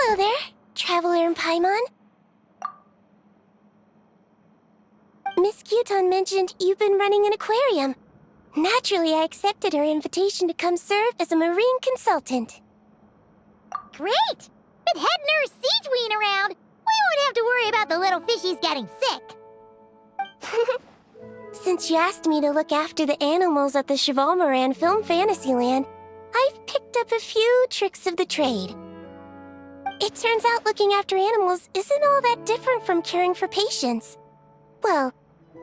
Hello there, Traveler and Paimon. Miss Kyuton mentioned you've been running an aquarium. Naturally, I accepted her invitation to come serve as a marine consultant. Great! With head nurse Siegeween around, we won't have to worry about the little fishies getting sick. Since you asked me to look after the animals at the Chevalmoran Film Fantasyland, I've picked up a few tricks of the trade. It turns out looking after animals isn't all that different from caring for patients. Well,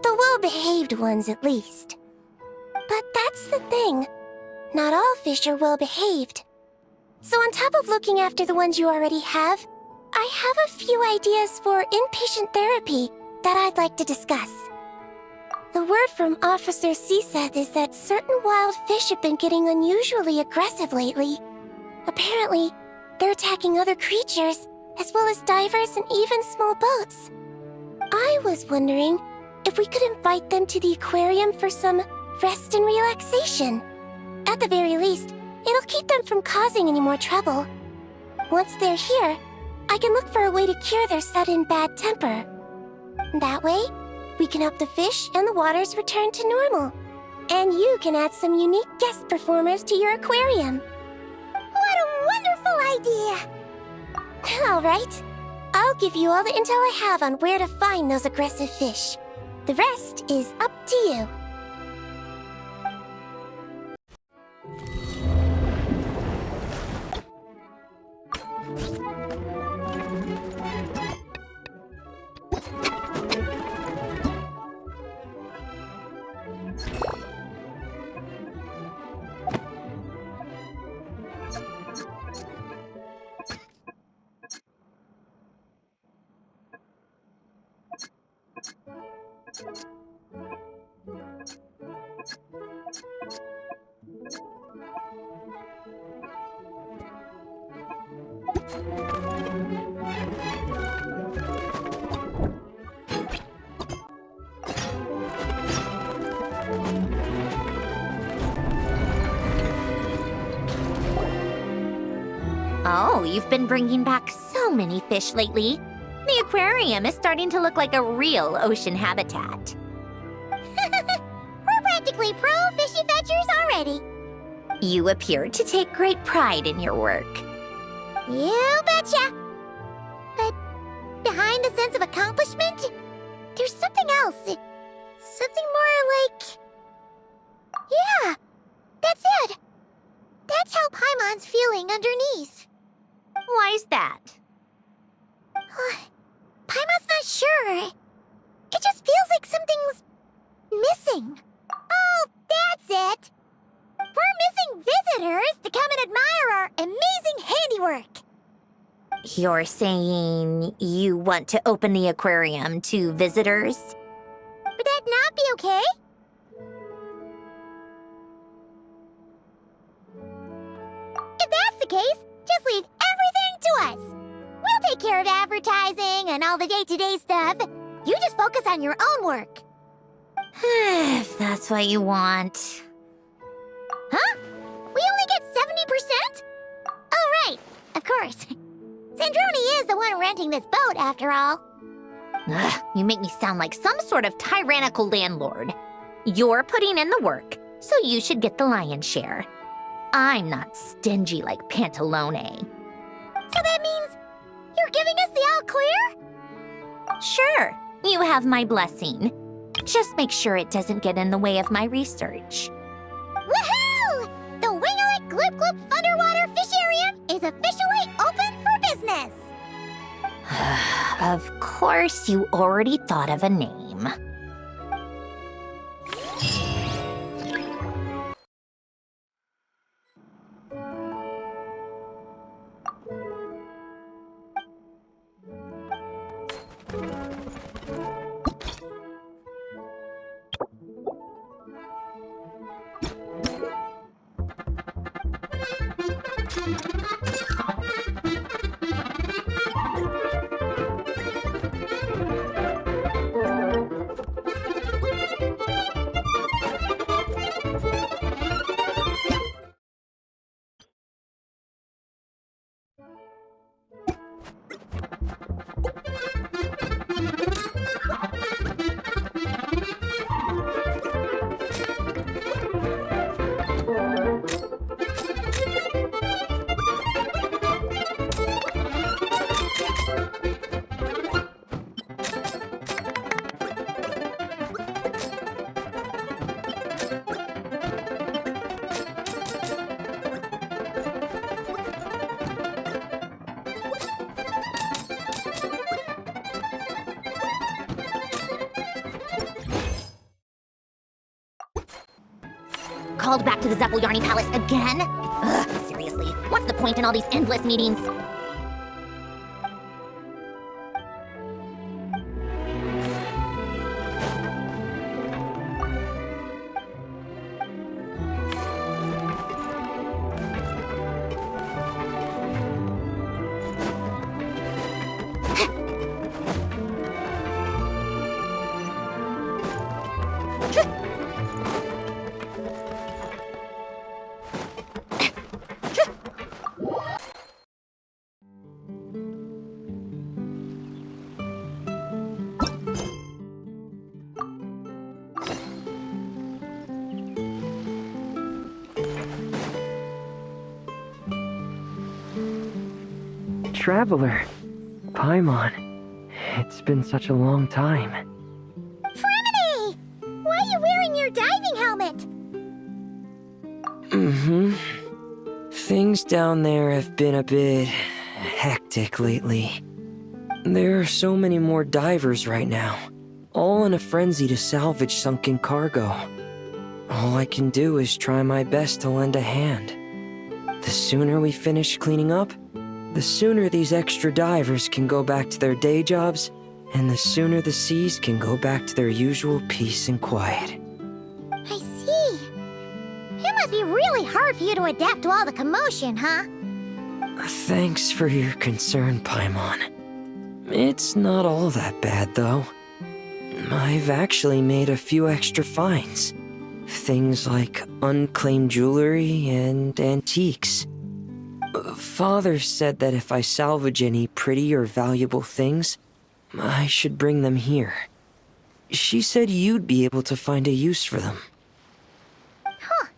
the well-behaved ones at least. But that's the thing. Not all fish are well-behaved. So on top of looking after the ones you already have, I have a few ideas for inpatient therapy that I'd like to discuss. The word from Officer Seth is that certain wild fish have been getting unusually aggressive lately. Apparently, they're attacking other creatures, as well as divers and even small boats. I was wondering if we could invite them to the aquarium for some rest and relaxation. At the very least, it'll keep them from causing any more trouble. Once they're here, I can look for a way to cure their sudden bad temper. That way, we can help the fish and the waters return to normal. And you can add some unique guest performers to your aquarium. What a wonderful idea! All right. I'll give you all the intel I have on where to find those aggressive fish. The rest is up to you. Oh, you've been bringing back so many fish lately. The aquarium is starting to look like a real ocean habitat. We're practically pro fishy fetchers already. You appear to take great pride in your work. You betcha! But behind the sense of accomplishment, there's something else. Something more like... Yeah, that's it. That's how Paimon's feeling underneath. Why's that? Paimon's not sure. It just feels like something's missing. Oh, that's it. We're missing visitors to come and admire our amazing handiwork. You're saying you want to open the aquarium to visitors? Would that not be okay? If that's the case, just leave everything to us. We'll take care of advertising and all the day-to-day stuff. You just focus on your own work. If that's what you want. Huh? We only get 70%? Oh, right. Of course. Sandrone is the one renting this boat, after all. Ugh, you make me sound like some sort of tyrannical landlord. You're putting in the work, so you should get the lion's share. I'm not stingy like Pantalone. So that means you're giving us the all clear? Sure, you have my blessing. Just make sure it doesn't get in the way of my research. Woohoo! The Wingalick Gloop Gloop Underwater Fisharium is officially open for business! Of course, you already thought of a name. called back to the Zeppeljorny Palace again? Ugh, seriously, what's the point in all these endless meetings? Traveler, Paimon, it's been such a long time. Fremini! Why are you wearing your diving helmet? Things down there have been a bit hectic lately. There are so many more divers right now, all in a frenzy to salvage sunken cargo. All I can do is try my best to lend a hand. The sooner we finish cleaning up, the sooner these extra divers can go back to their day jobs, and the sooner the seas can go back to their usual peace and quiet. I see. It must be really hard for you to adapt to all the commotion, huh? Thanks for your concern, Paimon. It's not all that bad, though. I've actually made a few extra finds. Things like unclaimed jewelry and antiques. Father said that if I salvage any pretty or valuable things, I should bring them here. She said you'd be able to find a use for them. Huh.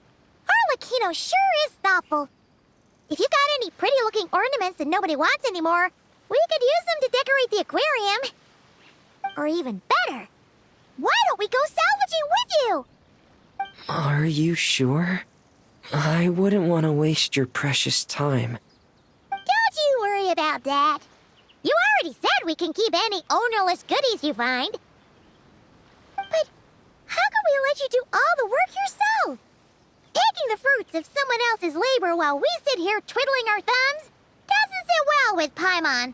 Arlecchino sure is thoughtful. If you've got any pretty-looking ornaments that nobody wants anymore, we could use them to decorate the aquarium. Or even better, why don't we go salvaging with you? Are you sure? I wouldn't want to waste your precious time. Don't you worry about that. You already said we can keep any ownerless goodies you find. But how can we let you do all the work yourself? Taking the fruits of someone else's labor while we sit here twiddling our thumbs doesn't sit well with Paimon.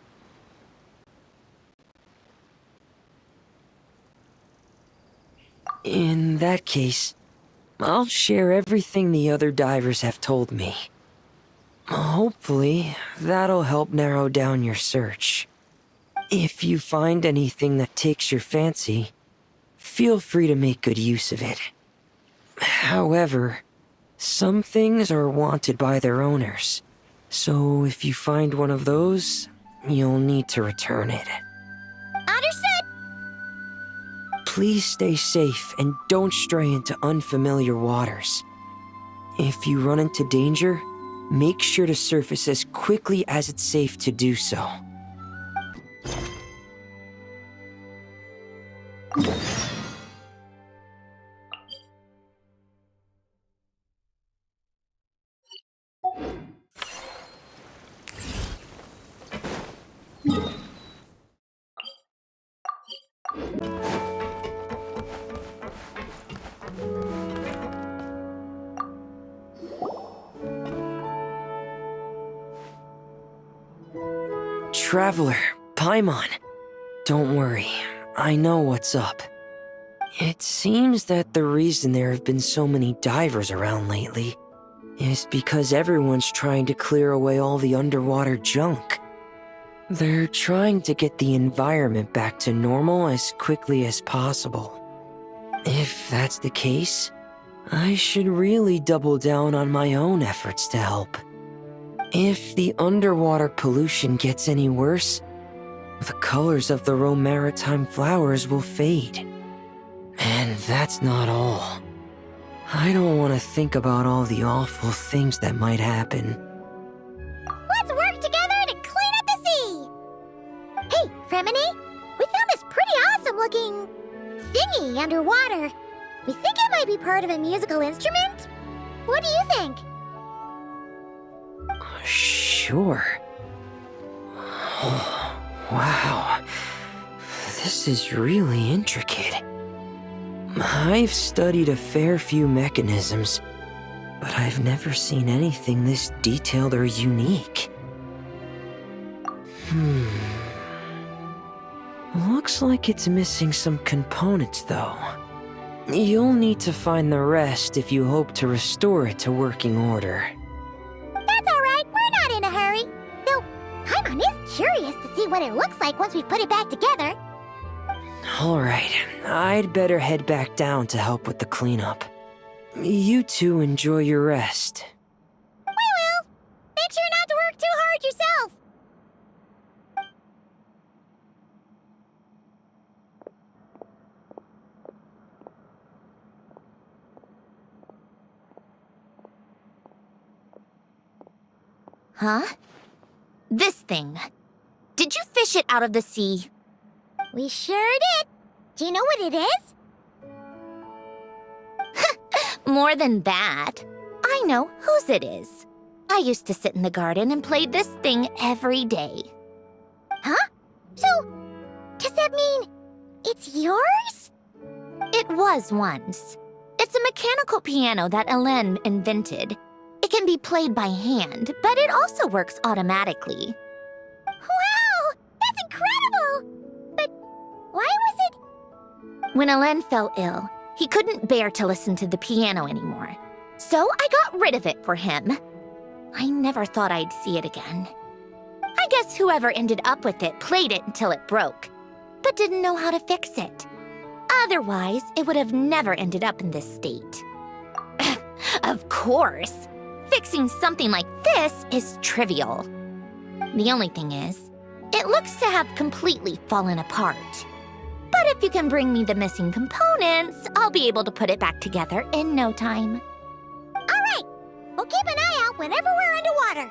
In that case, I'll share everything the other divers have told me. Hopefully, that'll help narrow down your search. If you find anything that takes your fancy, feel free to make good use of it. However, some things are wanted by their owners, so if you find one of those, you'll need to return it. Understood. Please stay safe and don't stray into unfamiliar waters. If you run into danger, make sure to surface as quickly as it's safe to do so. Traveler, Paimon. Don't worry, I know what's up. It seems that the reason there have been so many divers around lately is because everyone's trying to clear away all the underwater junk. They're trying to get the environment back to normal as quickly as possible. If that's the case, I should really double down on my own efforts to help. If the underwater pollution gets any worse, the colors of the Rome maritime flowers will fade. And that's not all. I don't want to think about all the awful things that might happen. Let's work together to clean up the sea! Hey, Fremini, we found this pretty awesome-looking thingy underwater. We think it might be part of a musical instrument. What do you think? Sure. Oh, wow. This is really intricate. I've studied a fair few mechanisms, but I've never seen anything this detailed or unique. Looks like it's missing some components, though. You'll need to find the rest if you hope to restore it to working order. That's all right. We're not in a hurry. Though, Paimon is curious to see what it looks like once we put it back together. Alright, I'd better head back down to help with the cleanup. You two enjoy your rest. We will. Make sure not to work too hard yourself. Huh? This thing. Did you fish it out of the sea? We sure did. Do you know what it is? More than that. I know whose it is. I used to sit in the garden and play this thing every day. Huh? So, does that mean it's yours? It was once. It's a mechanical piano that Ellen invented. It can be played by hand, but it also works automatically. Wow! That's incredible! But why was it... When Ellen fell ill, he couldn't bear to listen to the piano anymore. So I got rid of it for him. I never thought I'd see it again. I guess whoever ended up with it played it until it broke, but didn't know how to fix it. Otherwise, it would have never ended up in this state. Of course! Fixing something like this is trivial. The only thing is, it looks to have completely fallen apart. But if you can bring me the missing components, I'll be able to put it back together in no time. All right. We'll keep an eye out whenever we're underwater.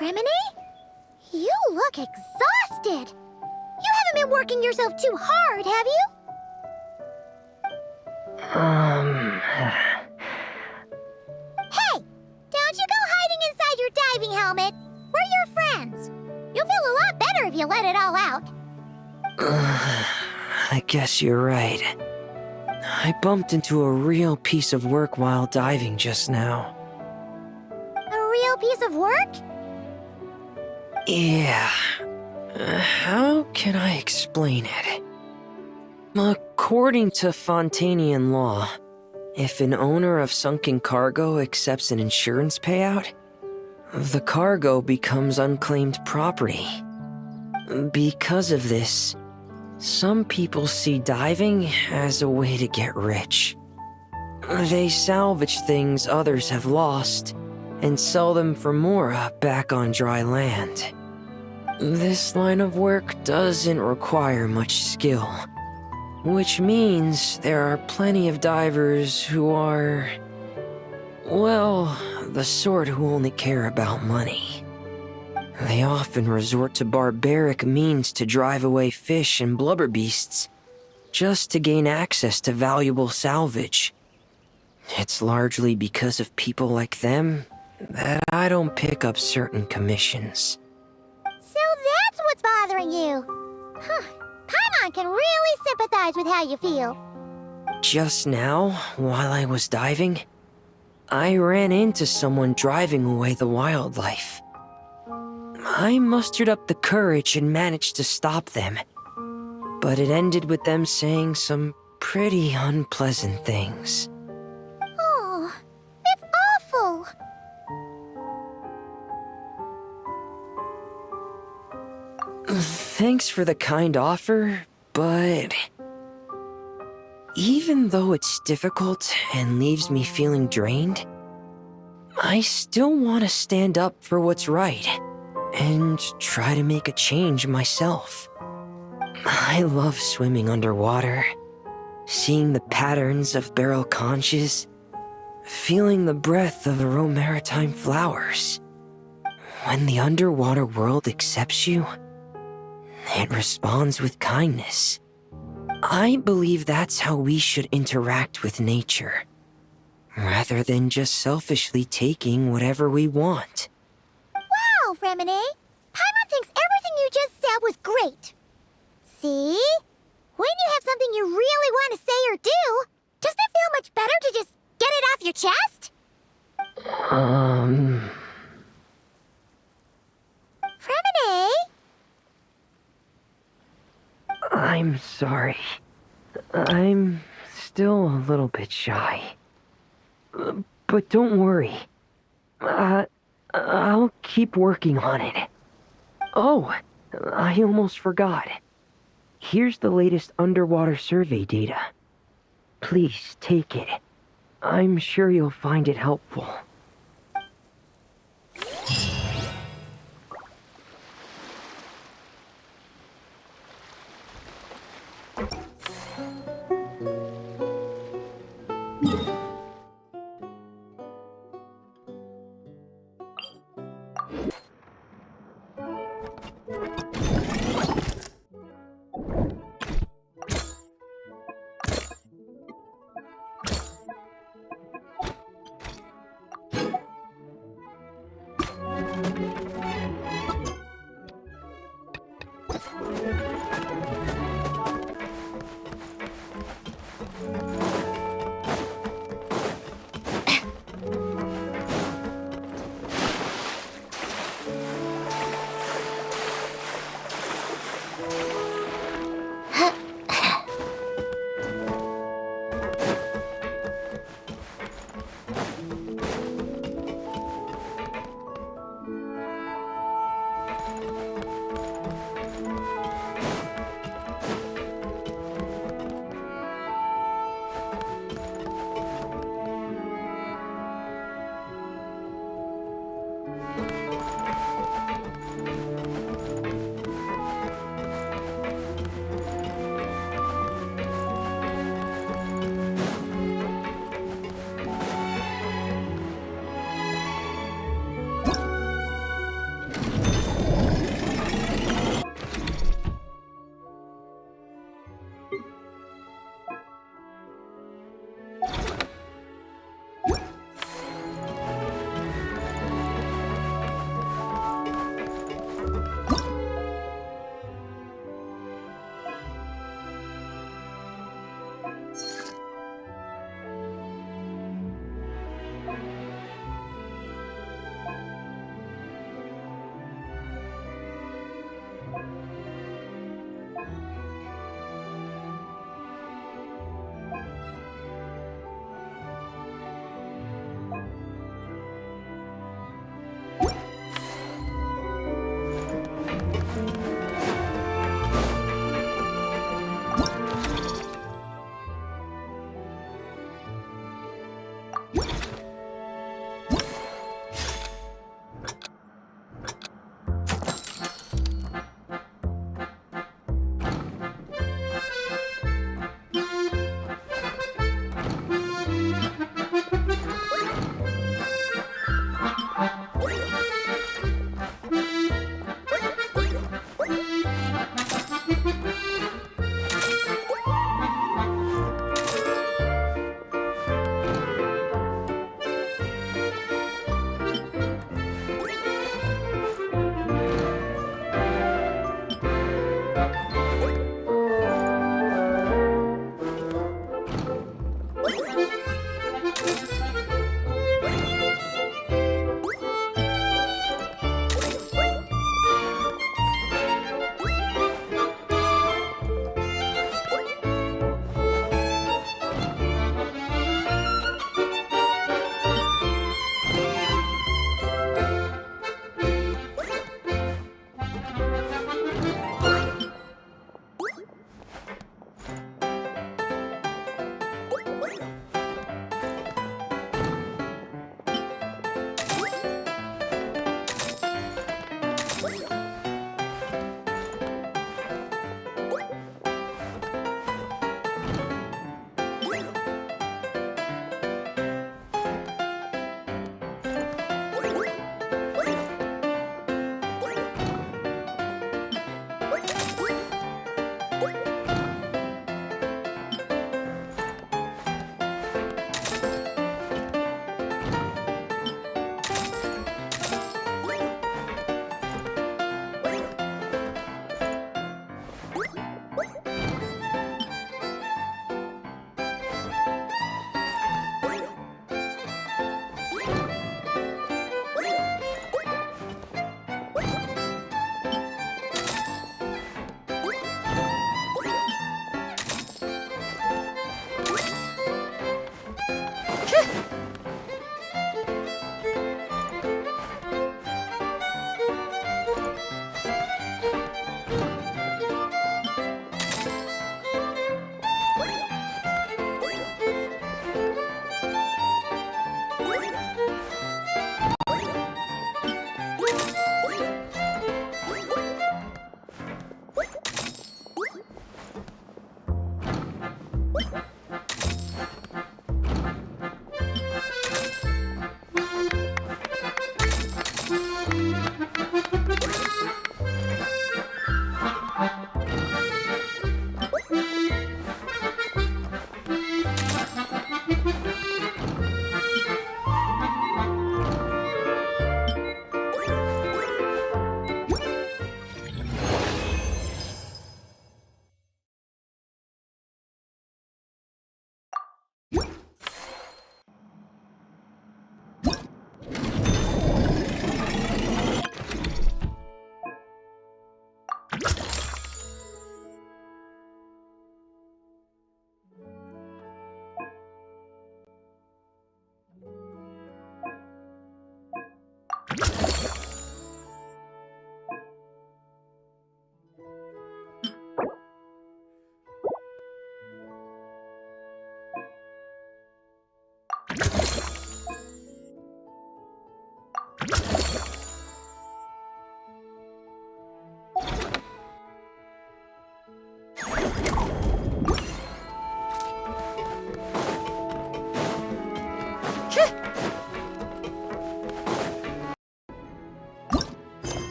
Remini? You look exhausted. You haven't been working yourself too hard, have you? Hey! Don't you go hiding inside your diving helmet. We're your friends. You'll feel a lot better if you let it all out. I guess you're right. I bumped into a real piece of work while diving just now. A real piece of work? Yeah. How can I explain it? According to Fontanian law, if an owner of sunken cargo accepts an insurance payout, the cargo becomes unclaimed property. Because of this, some people see diving as a way to get rich. They salvage things others have lost and sell them for more back on dry land. This line of work doesn't require much skill, which means there are plenty of divers who are, well, the sort who only care about money. They often resort to barbaric means to drive away fish and blubber beasts, just to gain access to valuable salvage. It's largely because of people like them that I don't pick up certain commissions. So that's what's bothering you. Huh. Paimon can really sympathize with how you feel. Just now, while I was diving, I ran into someone driving away the wildlife. I mustered up the courage and managed to stop them. but it ended with them saying some pretty unpleasant things. Oh, it's awful. Thanks for the kind offer, but even though it's difficult and leaves me feeling drained, I still want to stand up for what's right and try to make a change myself. I love swimming underwater, seeing the patterns of barrel conches, feeling the breath of the maritime flowers. When the underwater world accepts you, it responds with kindness. I believe that's how we should interact with nature, rather than just selfishly taking whatever we want. Wow, Remine! Paimon thinks everything you just said was great. See? When you have something you really want to say or do, doesn't it feel much better to just get it off your chest? Remine! I'm sorry. I'm still a little bit shy. But don't worry. I'll keep working on it. Oh, I almost forgot. Here's the latest underwater survey data. Please take it. I'm sure you'll find it helpful.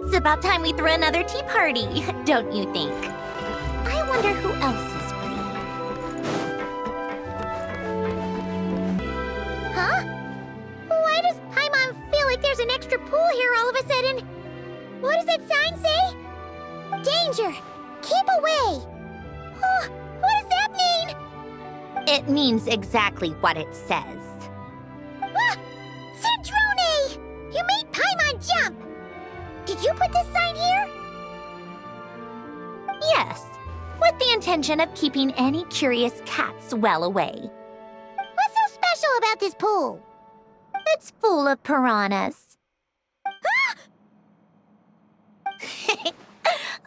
It's about time we threw another tea party, don't you think? I wonder who else is free. Huh? Why does Paimon feel like there's an extra pool here all of a sudden? What does that sign say? Danger! Keep away! Oh, what does that mean? It means exactly what it says. Ah! Cedrone! You made Paimon jump! Did you put this sign here? Yes, with the intention of keeping any curious cats well away. What's so special about this pool? It's full of piranhas.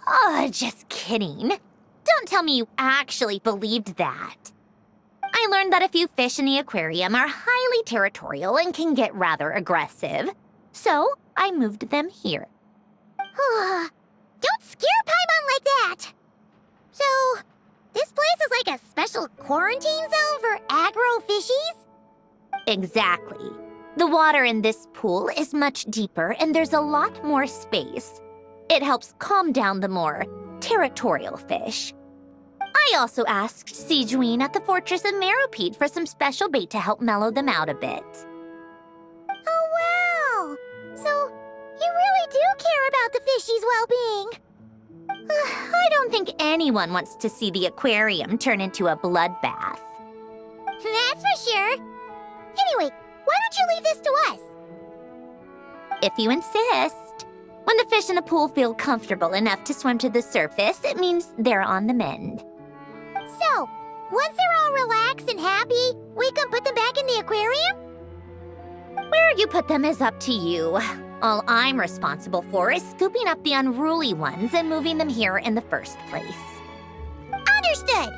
Oh, just kidding. Don't tell me you actually believed that. I learned that a few fish in the aquarium are highly territorial and can get rather aggressive. So I moved them here. Don't scare Paimon like that! So, this place is like a special quarantine zone for aggro fishies? Exactly. The water in this pool is much deeper and there's a lot more space. It helps calm down the more territorial fish. I also asked Sijween at the Fortress of Meropede for some special bait to help mellow them out a bit. Oh, wow! So, you really do care about the fishies' well-being. I don't think anyone wants to see the aquarium turn into a bloodbath. That's for sure. Anyway, why don't you leave this to us? If you insist. When the fish in the pool feel comfortable enough to swim to the surface, it means they're on the mend. So, once they're all relaxed and happy, we can put them back in the aquarium? Where you put them is up to you. All I'm responsible for is scooping up the unruly ones and moving them here in the first place. Understood!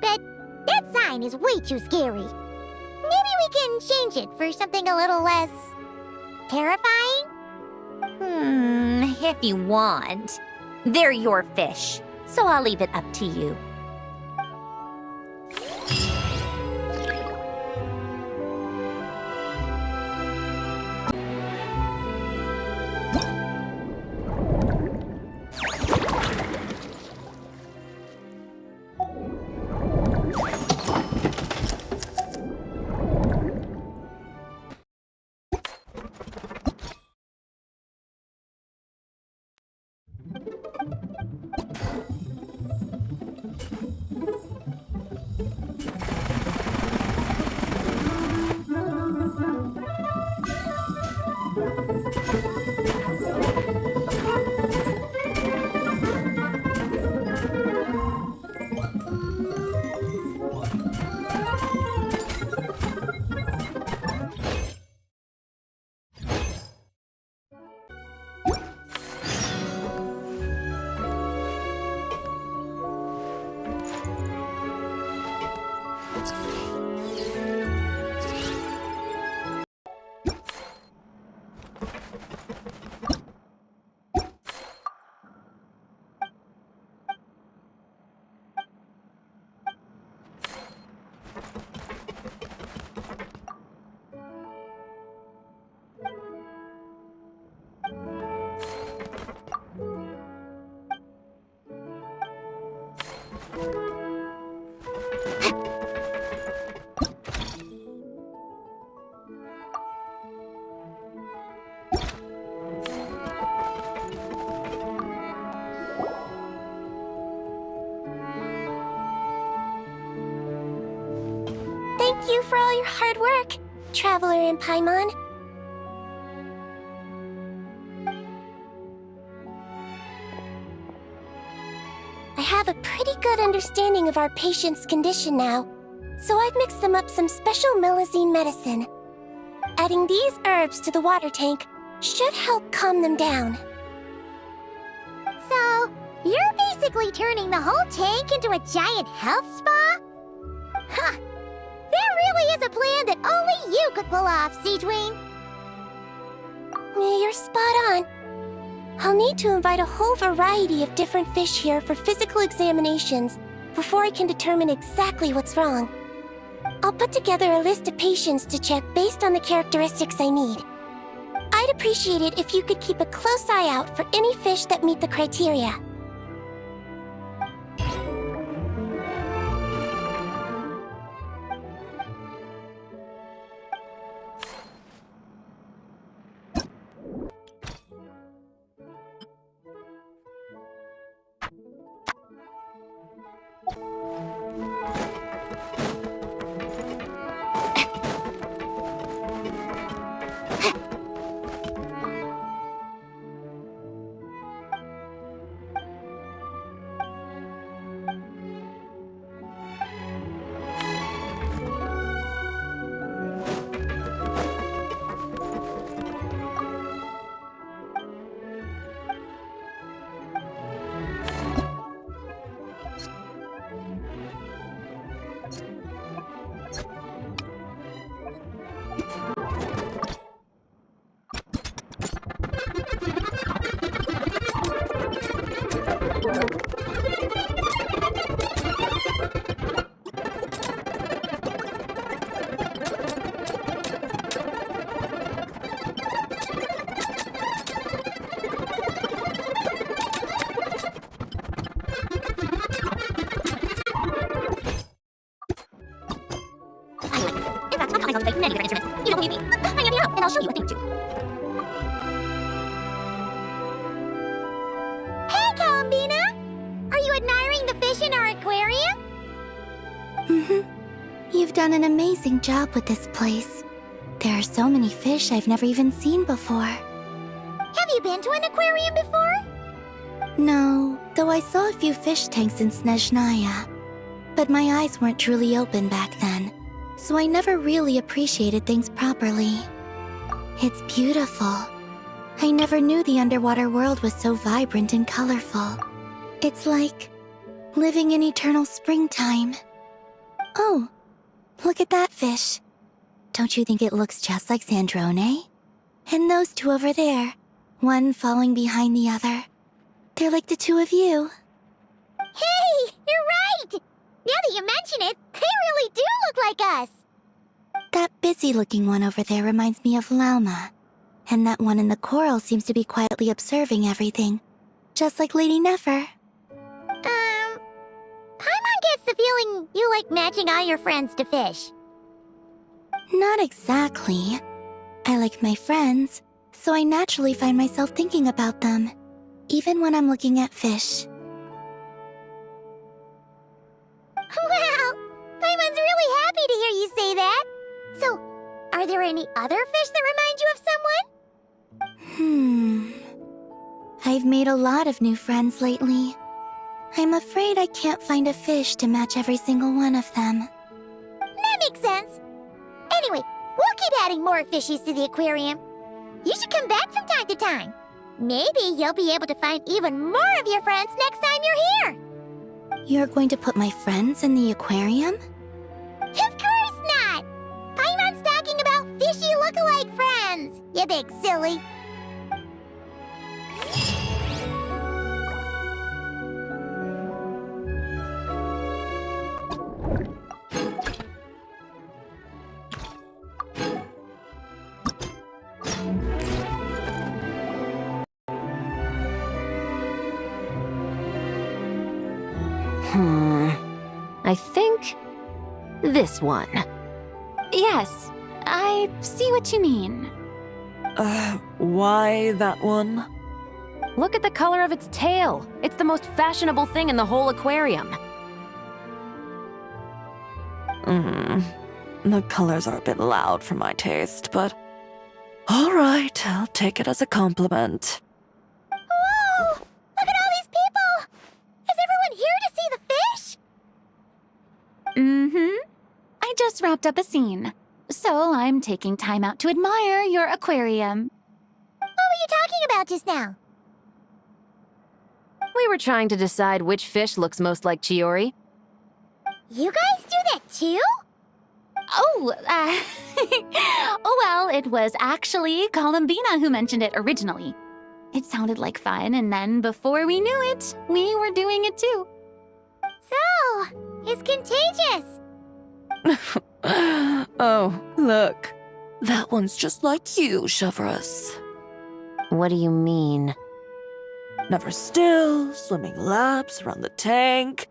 But that sign is way too scary. Maybe we can change it for something a little less Terrifying? If you want. They're your fish, so I'll leave it up to you. Thank you for all your hard work, Traveler in Paimon. I have a pretty good understanding of our patient's condition now, so I've mixed them up some special melazine medicine. Adding these herbs to the water tank should help calm them down. So, you're basically turning the whole tank into a giant health spa? Huh. That really is a plan that only you could pull off, Seedwing. You're spot on. I'll need to invite a whole variety of different fish here for physical examinations before I can determine exactly what's wrong. I'll put together a list of patients to check based on the characteristics I need. I'd appreciate it if you could keep a close eye out for any fish that meet the criteria. I'll show you a thing or two. Hey, Columbina! Are you admiring the fish in our aquarium? You've done an amazing job with this place. There are so many fish I've never even seen before. Have you been to an aquarium before? No, though I saw a few fish tanks in Snezhnaya. But my eyes weren't truly open back then, so I never really appreciated things properly. It's beautiful. I never knew the underwater world was so vibrant and colorful. It's like living in eternal springtime. Oh, look at that fish. Don't you think it looks just like Sandrone? And those two over there, one following behind the other. They're like the two of you. Hey, you're right! Now that you mention it, they really do look like us! That busy-looking one over there reminds me of Lauma. And that one in the coral seems to be quietly observing everything, just like Lady Nefer. Paimon gets the feeling you like matching all your friends to fish. Not exactly. I like my friends, so I naturally find myself thinking about them, even when I'm looking at fish. Wow! Paimon's really happy to hear you say that! So, are there any other fish that remind you of someone? I've made a lot of new friends lately. I'm afraid I can't find a fish to match every single one of them. That makes sense. Anyway, we'll keep adding more fishies to the aquarium. You should come back from time to time. Maybe you'll be able to find even more of your friends next time you're here. You're going to put my friends in the aquarium? Of course not! Paimon's talking about fishy look-alike friends, you big silly. I think this one. Yes, I see what you mean. Why that one? Look at the color of its tail. It's the most fashionable thing in the whole aquarium. The colors are a bit loud for my taste, but... Alright, I'll take it as a compliment. Whoa! Look at all these people! Is everyone here to see the fish? I just wrapped up a scene, so I'm taking time out to admire your aquarium. What were you talking about just now? We were trying to decide which fish looks most like Chiori. You guys do that too? Oh, oh well, it was actually Columbina who mentioned it originally. It sounded like fun, and then before we knew it, we were doing it too. So, it's contagious. Oh, look. That one's just like you, Chevrus. What do you mean? Never still, swimming laps around the tank.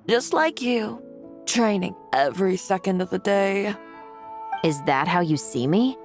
Just like you. Training every second of the day. Is that how you see me?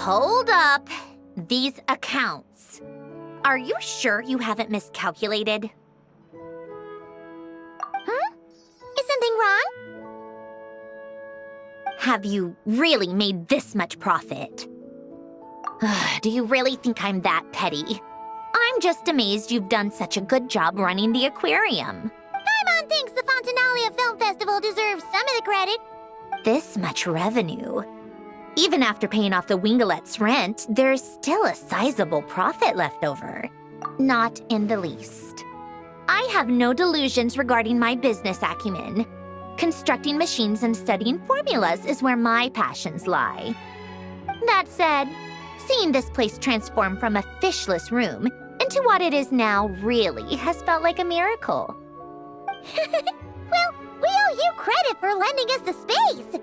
Hold up. These accounts. Are you sure you haven't miscalculated? Is something wrong? Have you really made this much profit? Do you really think I'm that petty? I'm just amazed you've done such a good job running the aquarium. Paimon thinks the Fontinalia Film Festival deserves some of the credit. This much revenue. Even after paying off the Wingalet's rent, there's still a sizable profit left over. Not in the least. I have no delusions regarding my business acumen. Constructing machines and studying formulas is where my passions lie. That said, seeing this place transform from a fishless room into what it is now really has felt like a miracle. Well, we owe you credit for lending us the space.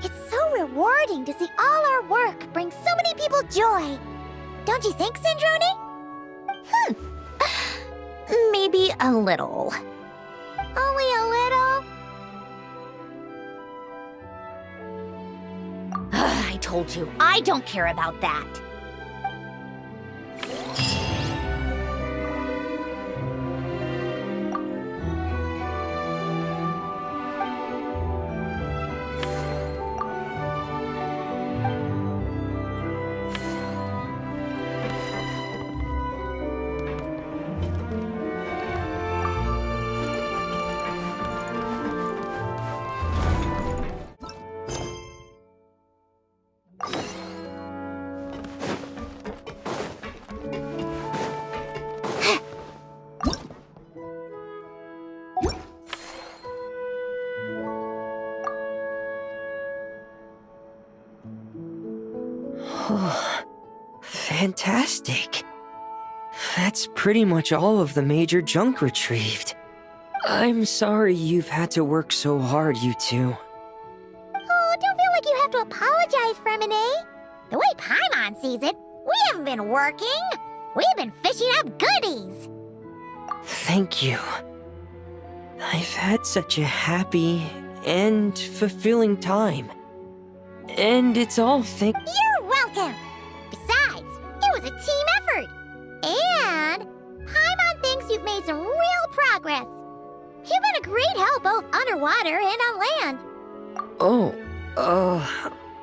It's so rewarding to see all our work bring so many people joy. Don't you think, Sandrone? Maybe a little. Only a little? I told you, I don't care about that. Oh, fantastic. That's pretty much all of the major junk retrieved. I'm sorry you've had to work so hard, you two. Oh, don't feel like you have to apologize, Fremine. The way Paimon sees it, we haven't been working. We've been fishing up goodies. Thank you. I've had such a happy and fulfilling time. And it's all You're welcome. Besides, it was a team effort. And Paimon thinks you've made some real progress. You've been a great help both underwater and on land.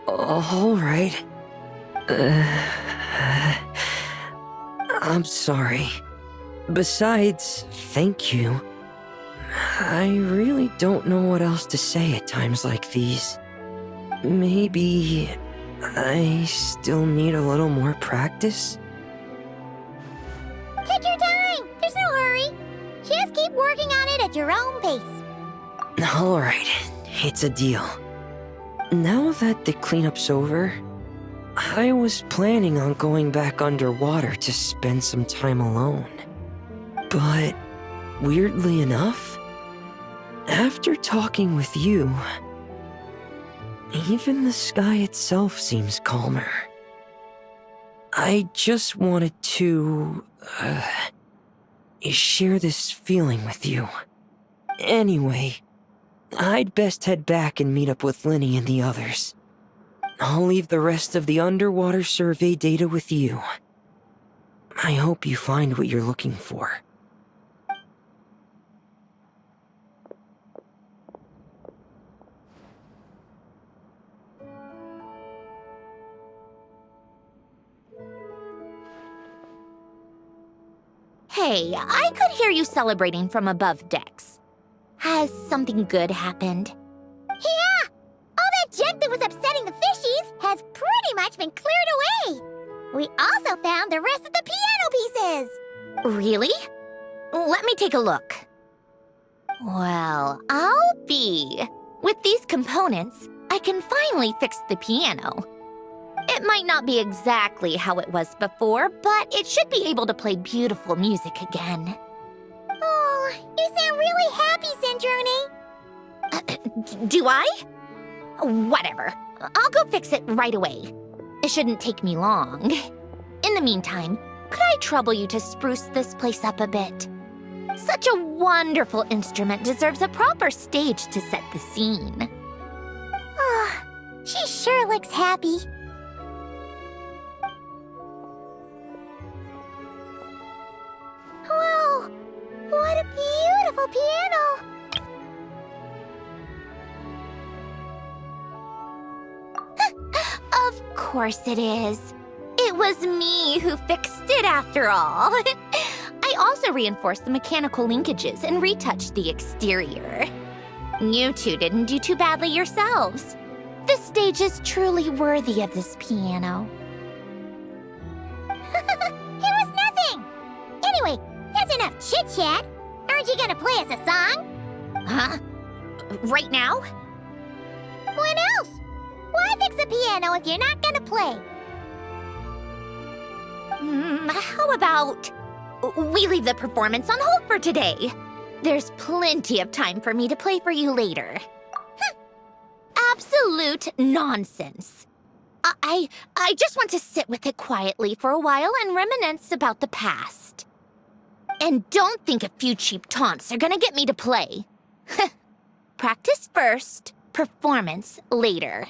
All right. I'm sorry. Besides, thank you. I really don't know what else to say at times like these. Maybe I still need a little more practice? Take your time. There's no hurry. Just keep working on it at your own pace. All right, it's a deal. Now that the cleanup's over, I was planning on going back underwater to spend some time alone. But weirdly enough, after talking with you, even the sky itself seems calmer. I just wanted to share this feeling with you. Anyway, I'd best head back and meet up with Linny and the others. I'll leave the rest of the underwater survey data with you. I hope you find what you're looking for. Hey, I could hear you celebrating from above decks. Has something good happened? Yeah! All that junk that was upsetting the fishies has pretty much been cleared away. We also found the rest of the piano pieces. Really? Let me take a look. Well, I'll be. With these components, I can finally fix the piano. It might not be exactly how it was before, but it should be able to play beautiful music again. Oh, you sound really happy, Sandrone. Do I? Whatever. I'll go fix it right away. It shouldn't take me long. In the meantime, could I trouble you to spruce this place up a bit? Such a wonderful instrument deserves a proper stage to set the scene. Oh, she sure looks happy. Whoa! What a beautiful piano! Of course it is. It was me who fixed it after all. I also reinforced the mechanical linkages and retouched the exterior. You two didn't do too badly yourselves. This stage is truly worthy of this piano. It was nothing! Anyway, that's enough chit-chat. Aren't you gonna play us a song? Huh? Right now? When else? Why fix a piano if you're not gonna play? How about we leave the performance on hold for today? There's plenty of time for me to play for you later. Absolute nonsense. I just want to sit with it quietly for a while and reminisce about the past. And don't think a few cheap taunts are gonna get me to play. Practice first, performance later.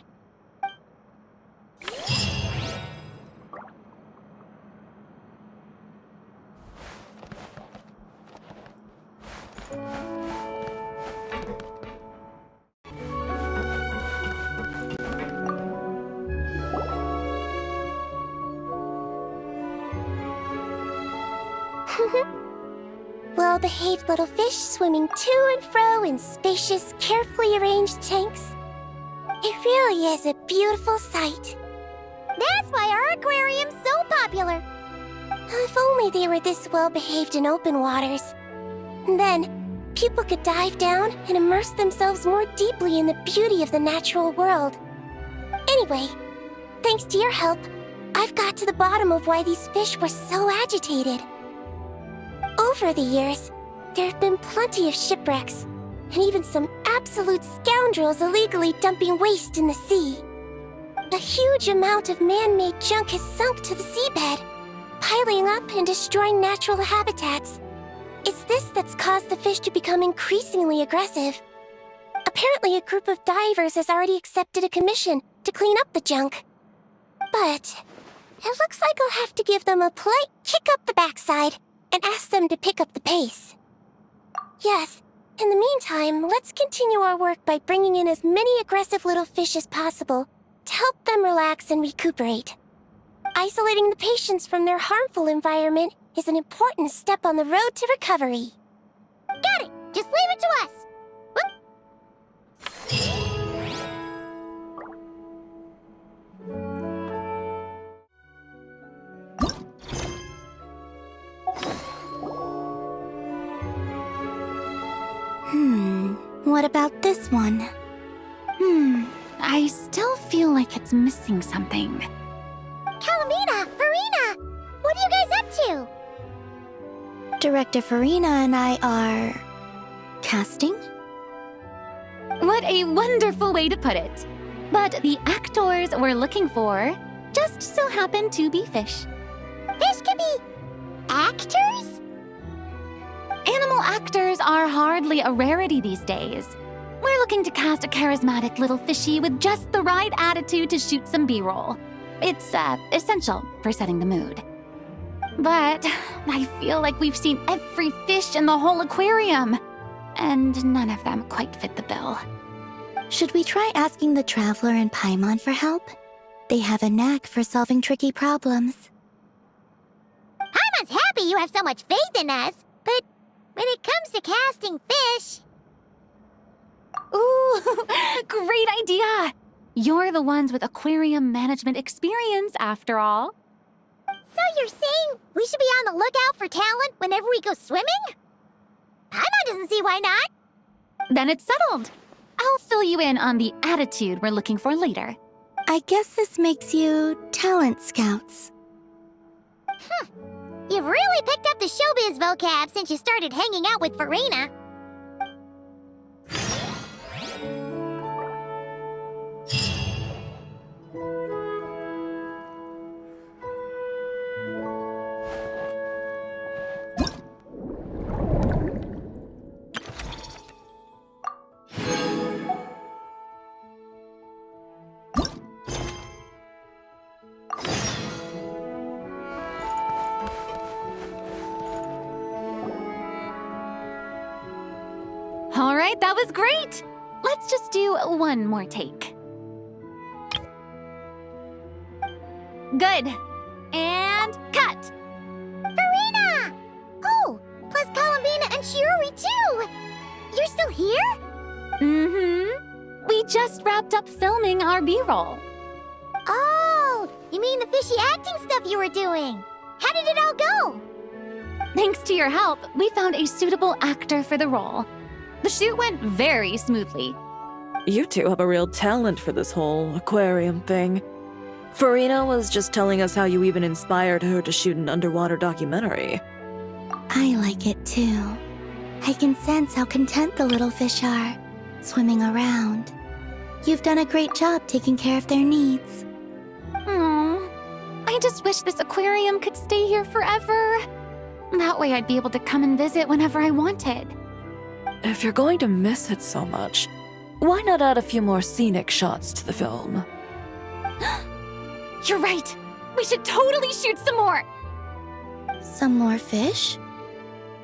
Well-behaved little fish swimming to and fro in spacious, carefully arranged tanks. It really is a beautiful sight. That's why our aquarium's so popular. If only they were this well-behaved in open waters. And then, people could dive down and immerse themselves more deeply in the beauty of the natural world. Anyway, thanks to your help, I've got to the bottom of why these fish were so agitated. Over the years, there have been plenty of shipwrecks, and even some absolute scoundrels illegally dumping waste in the sea. A huge amount of man-made junk has sunk to the seabed, piling up and destroying natural habitats. It's this that's caused the fish to become increasingly aggressive. Apparently, a group of divers has already accepted a commission to clean up the junk. But it looks like I'll have to give them a polite kick up the backside and ask them to pick up the pace. Yes, in the meantime, let's continue our work by bringing in as many aggressive little fish as possible to help them relax and recuperate. Isolating the patients from their harmful environment is an important step on the road to recovery. Got it! Just leave it to us! What about this one? I still feel like it's missing something. Calamina! Farina! What are you guys up to? Director Farina and I are... casting? What a wonderful way to put it. But the actors we're looking for just so happen to be fish. Fish can be... actors? Animal actors are hardly a rarity these days. We're looking to cast a charismatic little fishy with just the right attitude to shoot some B-roll. It's essential for setting the mood. But I feel like we've seen every fish in the whole aquarium, and none of them quite fit the bill. Should we try asking the Traveler and Paimon for help? They have a knack for solving tricky problems. Paimon's happy you have so much faith in us, but when it comes to casting fish... Ooh, great idea! You're the ones with aquarium management experience, after all. So you're saying we should be on the lookout for talent whenever we go swimming? Paimon doesn't see why not. Then it's settled. I'll fill you in on the attitude we're looking for later. I guess this makes you talent scouts. You've really picked up the showbiz vocab since you started hanging out with Farina. All right, that was great. Let's just do one more take. Good. And cut. Farina! Oh, plus Columbina and Shiori too! You're still here? Mm-hmm. We just wrapped up filming our B-roll. Oh, you mean the fishy acting stuff you were doing? How did it all go? Thanks to your help, we found a suitable actor for the role. The shoot went very smoothly. You two have a real talent for this whole aquarium thing. Farina was just telling us how you even inspired her to shoot an underwater documentary. I like it too. I can sense how content the little fish are, swimming around. You've done a great job taking care of their needs. Oh, I just wish this aquarium could stay here forever. That way I'd be able to come and visit whenever I wanted. If you're going to miss it so much, why not add a few more scenic shots to the film? You're right. We should totally shoot some more. Some more fish?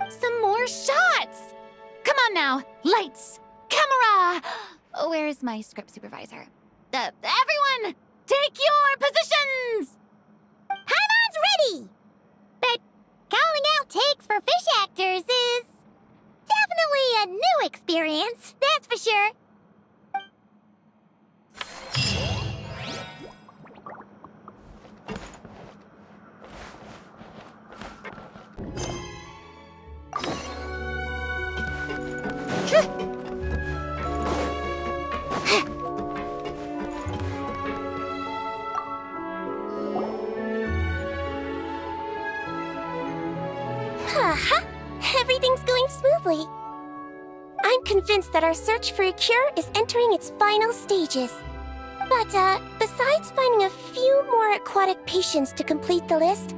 Some more shots. Come on now. Lights. Camera. Where's my script supervisor? Everyone, take your positions. Paimon's ready! But calling out takes for fish actors is definitely a new experience, that's for sure. Aha! Everything's going smoothly. I'm convinced that our search for a cure is entering its final stages. But, besides finding a few more aquatic patients to complete the list,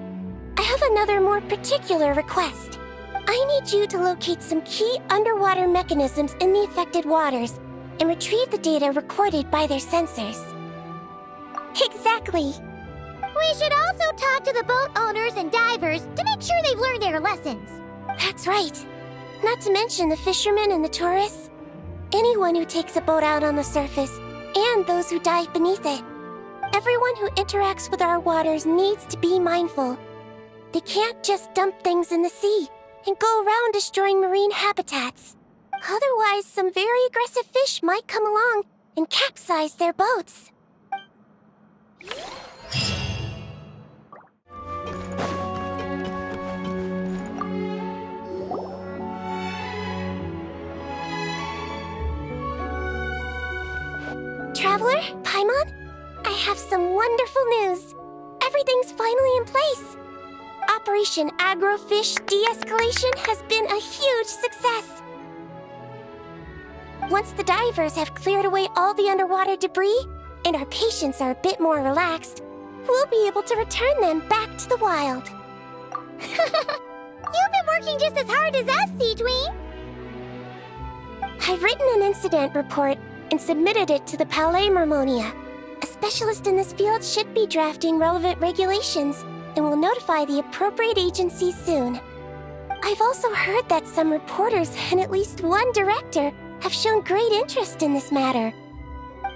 I have another more particular request. I need you to locate some key underwater mechanisms in the affected waters and retrieve the data recorded by their sensors. Exactly. We should also talk to the boat owners and divers to make sure they've learned their lessons. That's right. Not to mention the fishermen and the tourists. Anyone who takes a boat out on the surface, and those who dive beneath it. Everyone who interacts with our waters needs to be mindful. They can't just dump things in the sea and go around destroying marine habitats. Otherwise, some very aggressive fish might come along and capsize their boats. Traveler, Paimon, I have some wonderful news. Everything's finally in place. Operation Agrofish De-Escalation has been a huge success. Once the divers have cleared away all the underwater debris, and our patients are a bit more relaxed, we'll be able to return them back to the wild. You've been working just as hard as us, Seedween. I've written an incident report and submitted it to the Palais Mermonia. A specialist in this field should be drafting relevant regulations and will notify the appropriate agencies soon. I've also heard that some reporters and at least one director have shown great interest in this matter.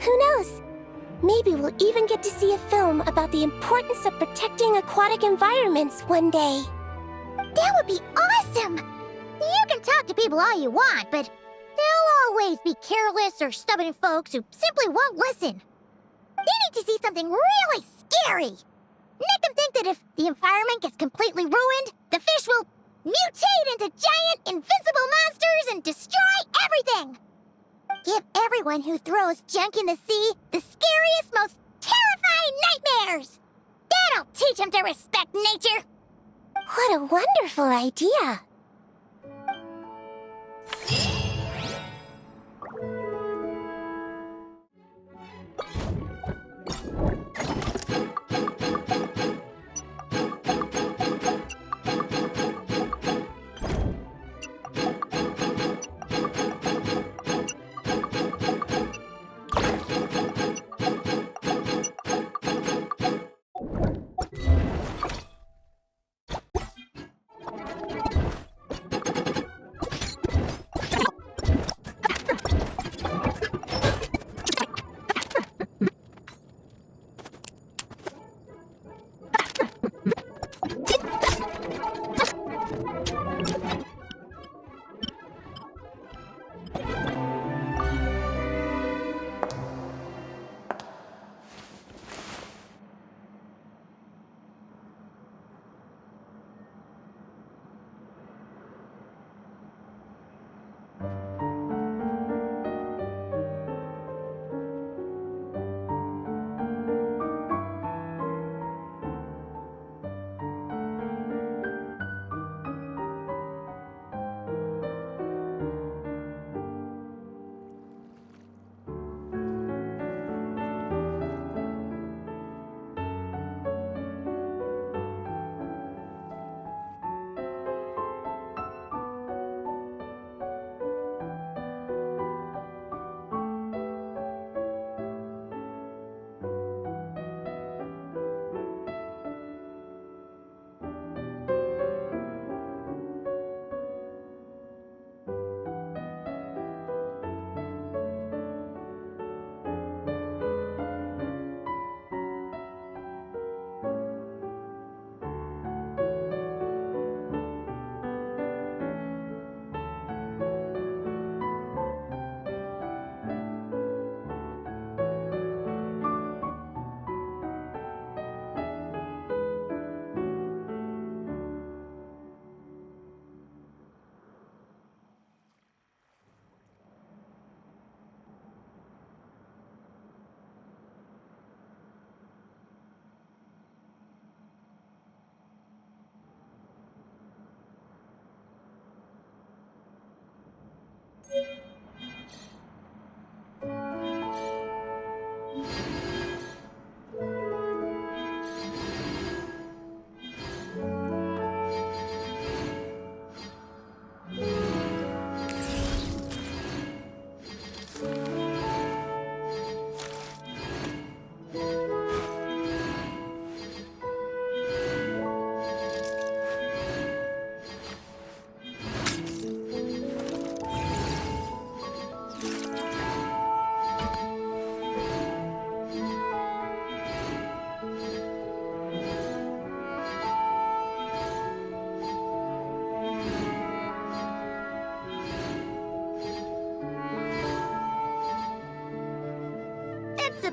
Who knows? Maybe we'll even get to see a film about the importance of protecting aquatic environments one day. That would be awesome! You can talk to people all you want, but there'll always be careless or stubborn folks who simply won't listen. They need to see something really scary. Make them think that if the environment gets completely ruined, the fish will mutate into giant, invincible monsters and destroy everything. Give everyone who throws junk in the sea the scariest, most terrifying nightmares. That'll teach them to respect nature. What a wonderful idea!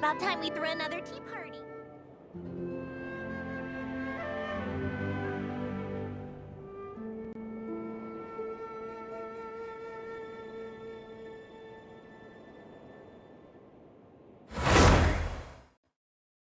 about time we threw another teapot.